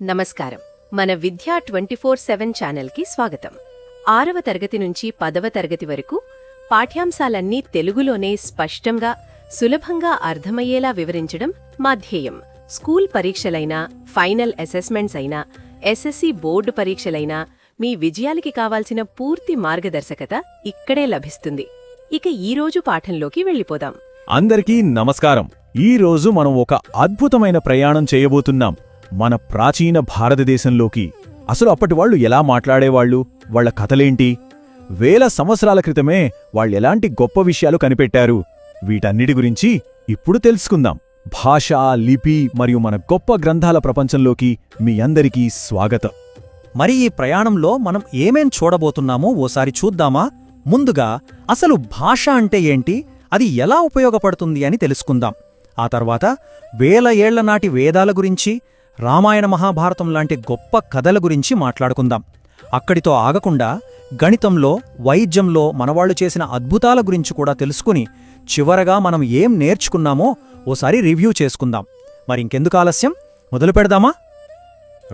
నమస్కారం. మన విద్యా 24/7 ఛానల్కి స్వాగతం. 6వ తరగతి నుంచి 10వ తరగతి వరకు పాఠ్యాంశాలన్నీ తెలుగులోనే స్పష్టంగా, సులభంగా అర్థమయ్యేలా వివరించడం మా ధ్యేయం. స్కూల్ పరీక్షలైనా, ఫైనల్ అసెస్మెంట్స్ అయినా, ఎస్ఎస్సి బోర్డు పరీక్షలైనా మీ విజయాలకి కావాల్సిన పూర్తి మార్గదర్శకత ఇక్కడే లభిస్తుంది. ఇక ఈరోజు పాఠంలోకి వెళ్ళిపోదాం. అందరికీ నమస్కారం. ఈరోజు మనం ఒక అద్భుతమైన ప్రయాణం చేయబోతున్నాం మన ప్రాచీన భారతదేశంలోకి. అసలు అప్పటివాళ్లు ఎలా మాట్లాడేవాళ్లు, వాళ్ల కథలేంటి, వేల సంవత్సరాల క్రితమే వాళ్ళెలాంటి గొప్ప విషయాలు కనిపెట్టారు, వీటన్నిటి గురించి ఇప్పుడు తెలుసుకుందాం. భాష, లిపి మరియు మన గొప్ప గ్రంథాల ప్రపంచంలోకి మీ అందరికీ స్వాగతం. మరి ఈ ప్రయాణంలో మనం ఏమేం చూడబోతున్నామో ఓసారి చూద్దామా? ముందుగా అసలు భాష అంటే ఏంటి, అది ఎలా ఉపయోగపడుతుంది అని తెలుసుకుందాం. ఆ తర్వాత వేల ఏళ్ల నాటి వేదాల గురించి, రామాయణ మహాభారతం లాంటి గొప్ప కథల గురించి మాట్లాడుకుందాం. అక్కడితో ఆగకుండా గణితంలో, వైద్యంలో మనవాళ్లు చేసిన అద్భుతాల గురించి కూడా తెలుసుకుని చివరగా మనం ఏం నేర్చుకున్నామో ఓసారి రివ్యూ చేసుకుందాం. మరింకెందుకు ఆలస్యం, మొదలు పెడదామా?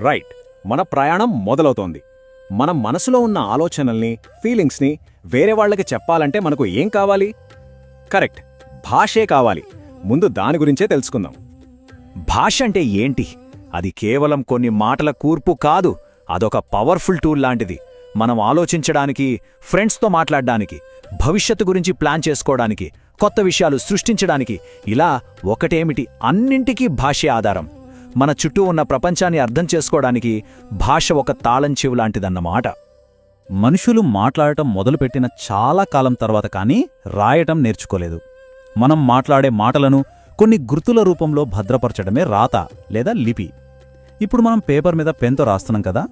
రైట్, మన ప్రయాణం మొదలవుతోంది. మన మనసులో ఉన్న ఆలోచనల్ని, ఫీలింగ్స్ని వేరే వాళ్లకి చెప్పాలంటే మనకు ఏం కావాలి? కరెక్ట్, భాషే కావాలి. ముందు దాని గురించే తెలుసుకుందాం. భాష అంటే ఏంటి? అది కేవలం కొన్ని మాటల కూర్పు కాదు, అదొక పవర్ఫుల్ టూల్ లాంటిది. మనం ఆలోచించడానికి, ఫ్రెండ్స్తో మాట్లాడడానికి, భవిష్యత్తు గురించి ప్లాన్ చేసుకోవడానికి, కొత్త విషయాలు సృష్టించడానికి, ఇలా ఒకటేమిటి అన్నింటికీ భాషే ఆధారం. మన చుట్టూ ఉన్న ప్రపంచాన్ని అర్థం చేసుకోవడానికి భాష ఒక తాళం చెవు లాంటిదన్నమాట. మనుషులు మాట్లాడటం మొదలుపెట్టిన చాలా కాలం తర్వాత కానీ రాయటం నేర్చుకోలేదు. మనం మాట్లాడే మాటలను కొన్ని గుర్తుల రూపంలో భద్రపరచడమే రాత లేదా లిపి. ఇప్పుడు మనం పేపర్ మీద పెన్తో రాస్తున్నాం కదా,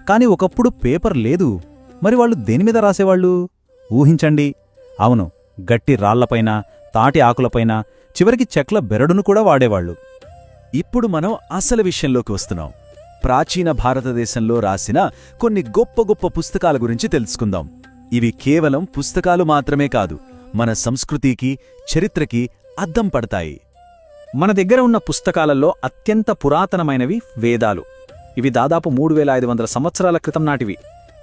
కానీ ఒకప్పుడు పేపర్ లేదు. మరి వాళ్ళు దేనిమీద రాసేవాళ్ళు? ఊహించండి. అవును, గట్టి రాళ్లపైన, తాటి ఆకులపైన, చివరికి చెట్ల బెరడును కూడా వాడేవాళ్లు. ఇప్పుడు మనం అసలు విషయంలోకి వస్తున్నాం. ప్రాచీన భారతదేశంలో రాసిన కొన్ని గొప్ప గొప్ప పుస్తకాల గురించి తెలుసుకుందాం. ఇవి కేవలం పుస్తకాలు మాత్రమే కాదు, మన సంస్కృతికి, చరిత్రకి అద్దం పడతాయి. మన దగ్గర ఉన్న పుస్తకాలలో అత్యంత పురాతనమైనవి వేదాలు. ఇవి దాదాపు 3500 సంవత్సరాల క్రితం నాటివి.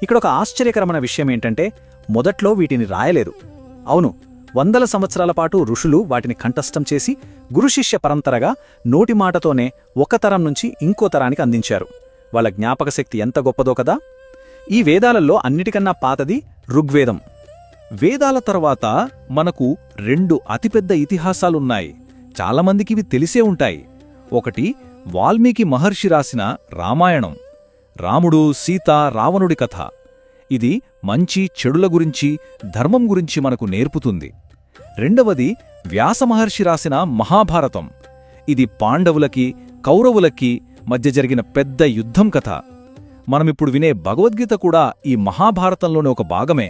ఇక్కడొక ఆశ్చర్యకరమైన విషయమేంటంటే, మొదట్లో వీటిని రాయలేదు. అవును, వందల సంవత్సరాల పాటు ఋషులు వాటిని కంఠస్థం చేసి గురుశిష్య పరంపరగా నోటి మాటతోనే ఒక తరం నుంచి ఇంకో తరానికి అందించారు. వాళ్ళ జ్ఞాపకశక్తి ఎంత గొప్పదో కదా. ఈ వేదాలలో అన్నిటికన్నా పాతది ఋగ్వేదం. వేదాల తర్వాత మనకు 2 అతిపెద్ద ఇతిహాసాలున్నాయి. చాలామందికి ఇవి తెలిసే ఉంటాయి. ఒకటి వాల్మీకి మహర్షి రాసిన రామాయణం, రాముడు, సీత, రావణుడి కథ. ఇది మంచి చెడుల గురించి, ధర్మం గురించి మనకు నేర్పుతుంది. రెండవది వ్యాసమహర్షి రాసిన మహాభారతం. ఇది పాండవులకి, కౌరవులకి మధ్య జరిగిన పెద్ద యుద్ధం కథ. మనమిప్పుడు వినే భగవద్గీత కూడా ఈ మహాభారతంలోని ఒక భాగమే.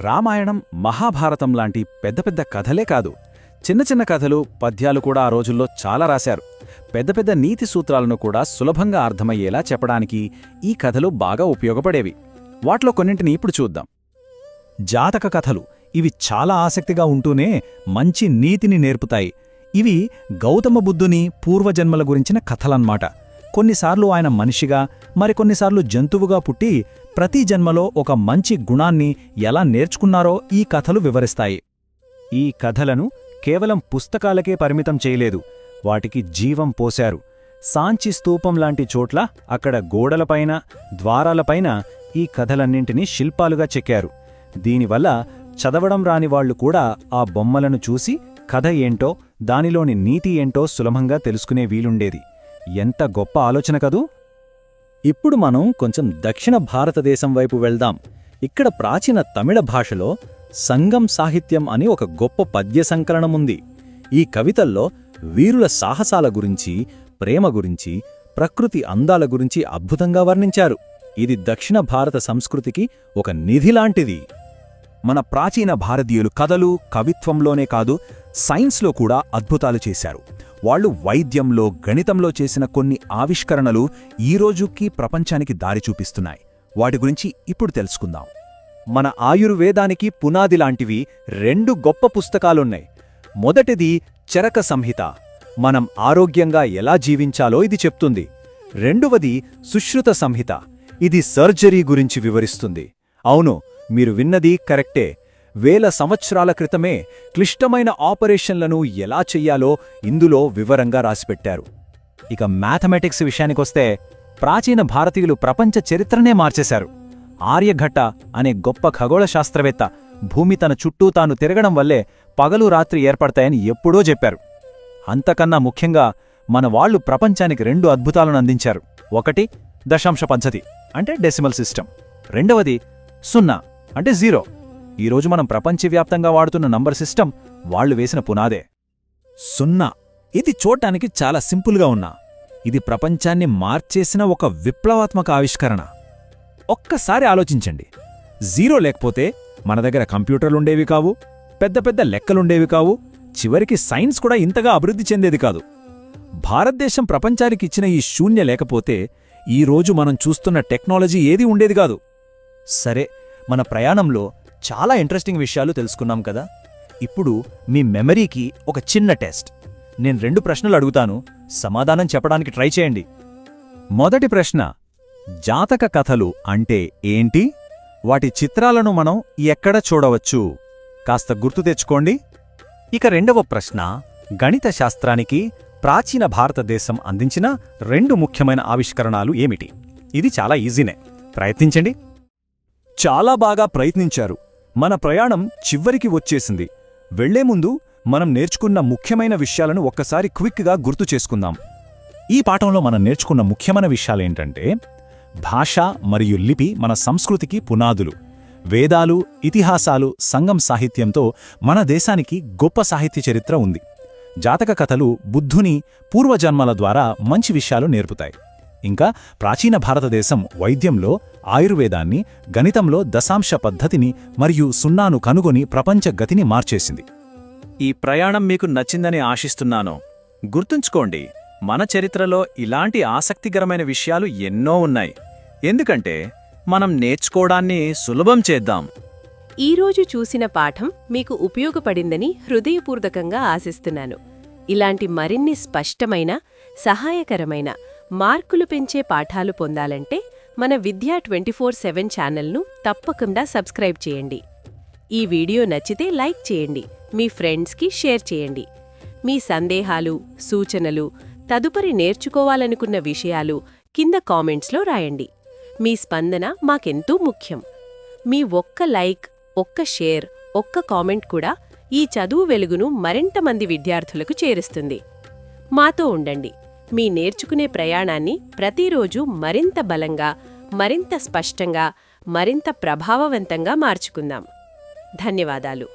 రామాయణం, మహాభారతం లాంటి పెద్ద పెద్ద కథలే కాదు, చిన్న చిన్న కథలు, పద్యాలు కూడా ఆ రోజుల్లో చాలా రాశారు. పెద్ద పెద్ద నీతి సూత్రాలను కూడా సులభంగా అర్థమయ్యేలా చెప్పడానికి ఈ కథలు బాగా ఉపయోగపడేవి. వాటిలో కొన్నింటిని ఇప్పుడు చూద్దాం. జాతక కథలు. ఇవి చాలా ఆసక్తిగా ఉంటూనే మంచి నీతిని నేర్పుతాయి. ఇవి గౌతమ బుద్ధుని పూర్వజన్మల గురించిన కథలన్మాట. కొన్నిసార్లు ఆయన మనిషిగా, మరికొన్నిసార్లు జంతువుగా పుట్టి ప్రతి జన్మలో ఒక మంచి గుణాన్ని ఎలా నేర్చుకున్నారో ఈ కథలు వివరిస్తాయి. ఈ కథలను కేవలం పుస్తకాలకే పరిమితం చేయలేదు, వాటికి జీవం పోశారు. సాంచి స్తూపం లాంటి చోట్ల, అక్కడ గోడలపైన, ద్వారాలపైన ఈ కథలన్నింటినీ శిల్పాలుగా చెక్కారు. దీనివల్ల చదవడం రాని వాళ్లు కూడా ఆ బొమ్మలను చూసి కథ ఏంటో, దానిలోని నీతి ఏంటో సులభంగా తెలుసుకునే వీలుండేది. ఎంత గొప్ప ఆలోచన కదూ! ఇప్పుడు మనం కొంచెం దక్షిణ భారతదేశం వైపు వెళ్దాం. ఇక్కడ ప్రాచీన తమిళ భాషలో సంగం సాహిత్యం అని ఒక గొప్ప పద్య సంకలనముంది. ఈ కవితల్లో వీరుల సాహసాల గురించి, ప్రేమ గురించి, ప్రకృతి అందాల గురించి అద్భుతంగా వర్ణించారు. ఇది దక్షిణ భారత సంస్కృతికి ఒక నిధిలాంటిది. మన ప్రాచీన భారతీయులు కథలు, కవిత్వంలోనే కాదు, సైన్స్లో కూడా అద్భుతాలు చేశారు. వాళ్ళు వైద్యంలో, గణితంలో చేసిన కొన్ని ఆవిష్కరణలు ఈరోజుకి ప్రపంచానికి దారి చూపిస్తున్నాయి. వాటి గురించి ఇప్పుడు తెలుసుకుందాం. మన ఆయుర్వేదానికి పునాదిలాంటివి 2 గొప్ప పుస్తకాలున్నాయి. మొదటిది చరక సంహిత. మనం ఆరోగ్యంగా ఎలా జీవించాలో ఇది చెప్తుంది. రెండవది సుశ్రుత సంహిత. ఇది సర్జరీ గురించి వివరిస్తుంది. అవును, మీరు విన్నది కరెక్టే. వేల సంవత్సరాల క్రితమే క్లిష్టమైన ఆపరేషన్లను ఎలా చెయ్యాలో ఇందులో వివరంగా రాసిపెట్టారు. ఇక మ్యాథమెటిక్స్ విషయానికొస్తే ప్రాచీన భారతీయులు ప్రపంచ చరిత్రనే మార్చేశారు. ఆర్యఘట్ట అనే గొప్ప ఖగోళ శాస్త్రవేత్త భూమి తన చుట్టూ తాను తిరగడం వల్లే పగలు రాత్రి ఏర్పడతాయని ఎప్పుడో చెప్పారు. అంతకన్నా ముఖ్యంగా మన వాళ్లు ప్రపంచానికి 2 అద్భుతాలను అందించారు. ఒకటి దశాంశ పద్ధతి అంటే డెసిమల్ సిస్టమ్, రెండవది 0 అంటే 0. ఈరోజు మనం ప్రపంచవ్యాప్తంగా వాడుతున్న నంబర్ సిస్టమ్ వాళ్లు వేసిన పునాదే. 0 ఇది చూడ్డానికి చాలా సింపుల్గా ఉన్నా ఇది ప్రపంచాన్ని మార్చేసిన ఒక విప్లవాత్మక ఆవిష్కరణ. ఒక్కసారి ఆలోచించండి, 0 లేకపోతే మన దగ్గర కంప్యూటర్లుండేవి కావు, పెద్ద పెద్ద లెక్కలుండేవి కావు, చివరికి సైన్స్ కూడా ఇంతగా అభివృద్ధి చెందేది కాదు. భారతదేశం ప్రపంచానికి ఇచ్చిన ఈ శూన్య లేకపోతే ఈరోజు మనం చూస్తున్న టెక్నాలజీ ఏదీ ఉండేది కాదు. సరే, మన ప్రయాణంలో చాలా ఇంట్రెస్టింగ్ విషయాలు తెలుసుకున్నాం కదా. ఇప్పుడు మీ మెమరీకి ఒక చిన్న టెస్ట్. నేను 2 ప్రశ్నలు అడుగుతాను, సమాధానం చెప్పడానికి ట్రై చేయండి. మొదటి ప్రశ్న, జాతక కథలు అంటే ఏంటి? వాటి చిత్రాలను మనం ఎక్కడ చూడవచ్చు? కాస్త గుర్తు తెచ్చుకోండి. ఇక రెండవ ప్రశ్న, గణిత శాస్త్రానికి ప్రాచీన భారతదేశం అందించిన 2 ముఖ్యమైన ఆవిష్కరణాలు ఏమిటి? ఇది చాలా ఈజీనే, ప్రయత్నించండి. చాలా బాగా ప్రయత్నించారు. మన ప్రయాణం చివరికి వచ్చేసింది. వెళ్లే ముందు మనం నేర్చుకున్న ముఖ్యమైన విషయాలను ఒక్కసారి క్విక్గా గుర్తు చేసుకుందాం. ఈ పాఠంలో మనం నేర్చుకున్న ముఖ్యమైన విషయాలేంటంటే, భాష మరియు లిపి మన సంస్కృతికి పునాదులు. వేదాలు, ఇతిహాసాలు, సంగం సాహిత్యంతో మన దేశానికి గొప్ప సాహిత్య చరిత్ర ఉంది. జాతక కథలు బుద్ధుని పూర్వజన్మల ద్వారా మంచి విషయాలు నేర్పుతాయి. ఇంకా ప్రాచీన భారతదేశం వైద్యంలో ఆయుర్వేదాన్ని, గణితంలో దశాంశ పద్ధతిని మరియు 0ను కనుగొని ప్రపంచ గతిని మార్చేసింది. ఈ ప్రయాణం మీకు నచ్చిందని ఆశిస్తున్నాను. గుర్తుంచుకోండి, మన చరిత్రలో ఇలాంటి ఆసక్తికరమైన విషయాలు ఎన్నో ఉన్నాయి. ఎందుకంటే మనం నేర్చుకోవడాన్ని సులభం చేద్దాం. ఈరోజు చూసిన పాఠం మీకు ఉపయోగపడిందని హృదయపూర్వకంగా ఆశిస్తున్నాను. ఇలాంటి మరిన్ని స్పష్టమైన, సహాయకరమైన, మార్కులు పెంచే పాఠాలు పొందాలంటే మన విద్యా 24/7 ఛానల్ను తప్పకుండా సబ్స్క్రైబ్ చేయండి. ఈ వీడియో నచ్చితే లైక్ చేయండి, మీ ఫ్రెండ్స్కి షేర్ చేయండి. మీ సందేహాలు, సూచనలు, తదుపరి నేర్చుకోవాలనుకున్న విషయాలు కింద కామెంట్స్లో రాయండి. మీ స్పందన మాకెంతో ముఖ్యం. మీ ఒక్క లైక్, ఒక్క షేర్, ఒక్క కామెంట్ కూడా ఈ చదువు వెలుగును మరింత మంది విద్యార్థులకు చేరుస్తుంది. మాతో ఉండండి. మీ నేర్చుకునే ప్రయాణాన్ని ప్రతిరోజు మరింత బలంగా, మరింత స్పష్టంగా, మరింత ప్రభావవంతంగా మార్చుకుందాం. ధన్యవాదాలు.